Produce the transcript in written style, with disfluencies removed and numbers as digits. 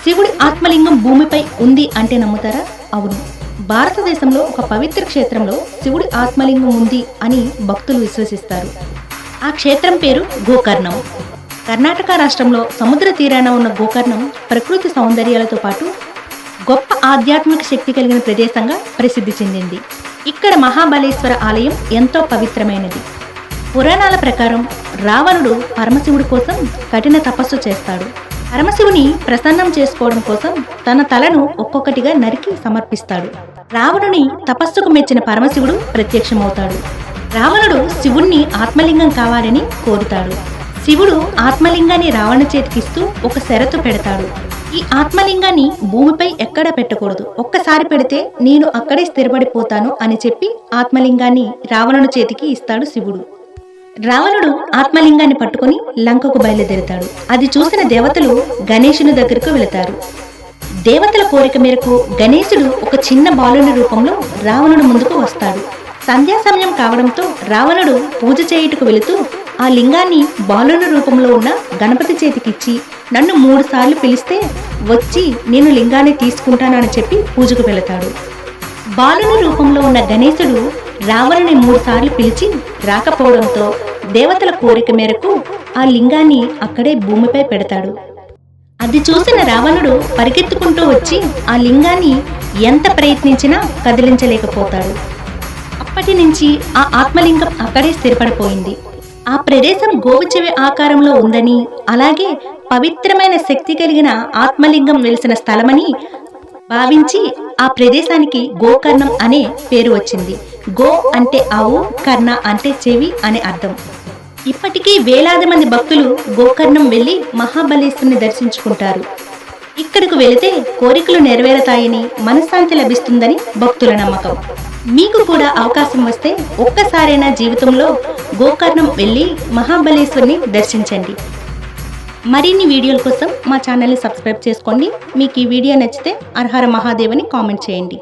శివుడి ఆత్మలింగం భూమిపై ఉంది అంటే నమ్ముతారా? అవును. భారతదేశంలో ఒక పవిత్ర క్షేత్రంలో శివుడి ఆత్మలింగం ఉంది అని భక్తులు విశ్వసిస్తారు. ఆ క్షేత్రం పేరు గోకర్ణం. కర్ణాటక రాష్ట్రంలో సముద్ర తీరాన ఉన్న గోకర్ణం ప్రకృతి సౌందర్యాలతో పాటు గొప్ప ఆధ్యాత్మిక శక్తి కలిగిన ప్రదేశంగా ప్రసిద్ధి చెందింది. ఇక్కడ మహాబలేశ్వర ఆలయం ఎంతో పవిత్రమైనది. పురాణాల ప్రకారం రావణుడు పరమశివుడి కోసం కఠిన తపస్సు చేస్తాడు. పరమశివుని ప్రసన్నం చేసుకోవడం కోసం తన తలను ఒక్కొక్కటిగా నరికి సమర్పిస్తాడు. రావణుని తపస్సుకు మెచ్చిన పరమశివుడు ప్రత్యక్షమవుతాడు. రావణుడు శివుణ్ణి ఆత్మలింగం కావాలని కోరుతాడు. శివుడు ఆత్మలింగాన్ని రావణ చేతికిస్తూ ఒక షరతు పెడతాడు. ఈ ఆత్మలింగాన్ని భూమిపై ఎక్కడా పెట్టకూడదు, ఒక్కసారి పెడితే నేను అక్కడే స్థిరపడిపోతాను అని చెప్పి ఆత్మలింగాన్ని రావణుని చేతికి ఇస్తాడు శివుడు. రావణుడు ఆత్మలింగాన్ని పట్టుకుని లంకకు బయలుదేరుతాడు. అది చూసిన దేవతలు గణేశుని దగ్గరకు వెళతారు. దేవతల కోరిక మేరకు గణేశుడు ఒక చిన్న బాలుని రూపంలో రావణుడు ముందుకు వస్తాడు. సంధ్యా సమయం కావడంతో రావణుడు పూజ చేయుటకు వెళుతూ ఆ లింగాన్ని బాలుని రూపంలో ఉన్న గణపతి చేతికిచ్చి నన్ను 3 సార్లు పిలిస్తే వచ్చి నేను లింగాన్ని తీసుకుంటానని చెప్పి పూజకు వెళతాడు. బాలుని రూపంలో ఉన్న గణేశుడు రావణుని 3 సార్లు పిలిచి రాకపోవడంతో దేవతల కోరిక మేరకు ఆ లింగాన్ని అక్కడే భూమిపై పెడతాడు. అది చూసిన రావణుడు పరిగెత్తుకుంటూ వచ్చి ఆ లింగాన్ని ఎంత ప్రయత్నించినా కదిలించలేకపోతాడు. అప్పటి నుంచి ఆ ఆత్మలింగం అక్కడే స్థిరపడిపోయింది. ఆ ప్రదేశం గోవుచెవి ఆకారంలో ఉందని, అలాగే పవిత్రమైన శక్తి కలిగిన ఆత్మలింగం వెలిసిన స్థలమని భావించి ఆ ప్రదేశానికి గోకర్ణం అనే పేరు వచ్చింది. గో అంటే ఆవు, కర్ణ అంటే చెవి అనే అర్థం. ఇప్పటికీ వేలాది మంది భక్తులు గోకర్ణం వెళ్లి మహాబలేశ్వరుని దర్శించుకుంటారు. ఇక్కడకు వెళితే కోరికలు నెరవేరుతాయని, మనశ్శాంతి లభిస్తుందని భక్తుల నమ్మకం. మీకు కూడా అవకాశం వస్తే ఒక్కసారైనా జీవితంలో గోకర్ణం వెళ్ళి మహాబలేశ్వరుని దర్శించండి. మరిన్ని వీడియోల కోసం మా ఛానల్ని సబ్స్క్రైబ్ చేసుకోండి. మీకు ఈ వీడియో నచ్చితే హర హర మహాదేవ్ అని కామెంట్ చేయండి.